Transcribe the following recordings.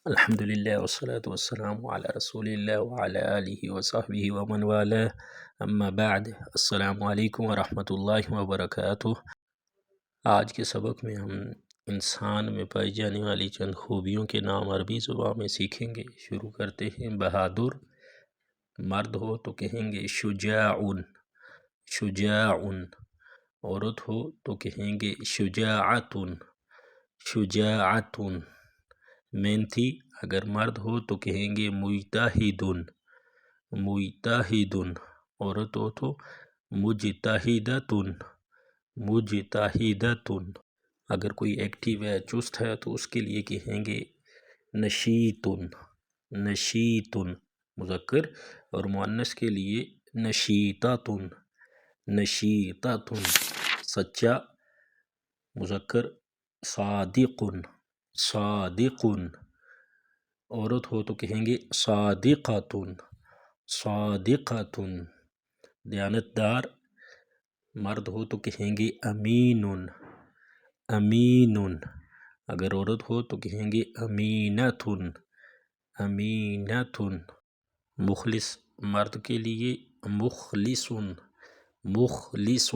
الحمدللہ والصلاة والسلام علی رسول اللہ وعلی آلہ وصحبہ ومن والاه اما بعد۔ السلام علیکم ورحمۃ اللہ وبرکاتہ۔ آج کے سبق میں ہم انسان میں پائی جانے والی چند خوبیوں کے نام عربی زبان میں سیکھیں گے۔ شروع کرتے ہیں۔ بہادر، مرد ہو تو کہیں گے شجاع، شجاع۔ عورت ہو تو کہیں گے شجاعت، شجاعت۔ محنتی اگر مرد ہو تو کہیں گے مجتہد، مجتہد۔ عورت ہو تو مجتہدۃ، مجتہدۃ۔ اگر کوئی ایکٹیو ہے، چست ہے تو اس کے لیے کہیں گے نشیط، نشیط مذکر، اور مؤنث کے لیے نشیطۃ، نشیطۃ۔ سچا مذکر صادق، صادق۔ عورت ہو تو کہیں گے صادقۃ، صادقۃ۔ دیانتدار مرد ہو تو کہیں گے امین، امین۔ اگر عورت ہو تو کہیں گے امینۃ، امینۃ۔ مخلص مرد کے لیے مخلص، مخلص۔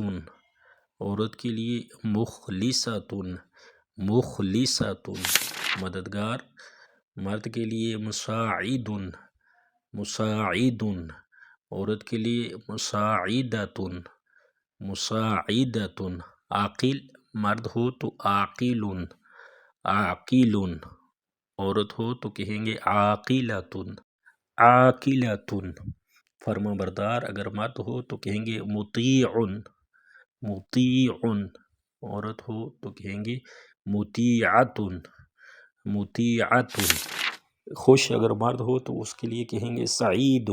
عورت کے لیے مخلصۃ، مخلصۃ۔ مددگار مرد کے لیے مساعد، مساعد۔ عورت کے لیے مساعدۃ، مساعدۃ۔ عاقل مرد ہو تو عاقل، عاقل۔ عورت ہو تو کہیں گے عاقلۃ، عاقلۃ۔ فرما بردار اگر مرد ہو تو کہیں گے مطیع، مطیع۔ عورت ہو تو کہیں گے مطیعۃ، مطیعۃ۔ خوش اگر مرد ہو تو اس کے لیے کہیں گے سعید،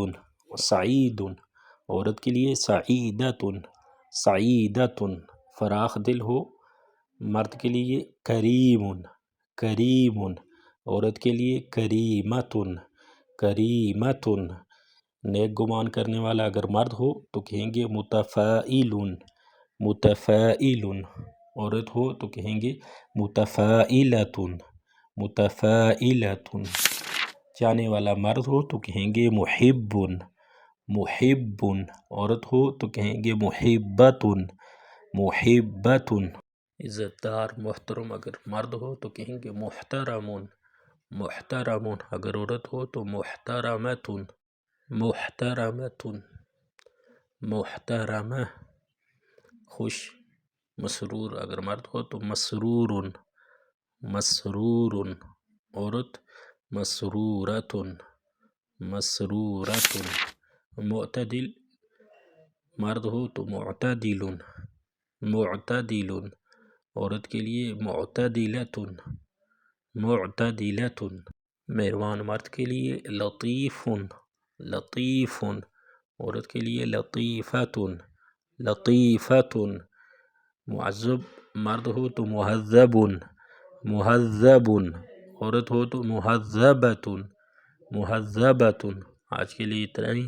سعید۔ عورت کے لیے سعیدۃ، سعیدۃ۔ فراخ دل ہو مرد کے لیے کریم، کریم۔ عورت کے لیے کریمۃ، کریمۃ۔ نیک گمان کرنے والا اگر مرد ہو تو کہیں گے متفائل، متفائل۔ عورت ہو تو کہیں گے متفائلۃ، متفائلۃ۔ چاہنے والا مرد ہو تو کہیں گے محب، محب۔ عورت ہو تو کہیں گے محبۃ، محبۃ۔ عزت دار محترم اگر مرد ہو تو کہیں گے محترم، محترم۔ اگر عورت ہو تو محترمۃ، محترمۃ، محترمہ۔ خوش مسرور اگر مرد ہو تو مسرور، مسرور۔ عورت مسرورۃ، مسرورۃ۔ معتدل مرد ہو تو معتدل، معتدل۔ عورت کے لیے معتدلۃ، معتدلۃ۔ مہربان مرد کے لیے لطیف، لطیف۔ عورت کے لیے لطیفۃ، لطیفۃ۔ مہذب مرد ہو تو مہذب، مہذب۔ عورت ہو تو مہذبۃ، مہذبۃ۔ آج کے لیے اتنا ہی،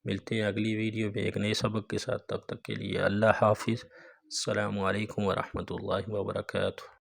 ملتے ہیں اگلی ویڈیو میں ایک نئے سبق کے ساتھ۔ تب تک کے لیے اللہ حافظ۔ السلام علیکم ورحمۃ اللہ وبرکاتہ۔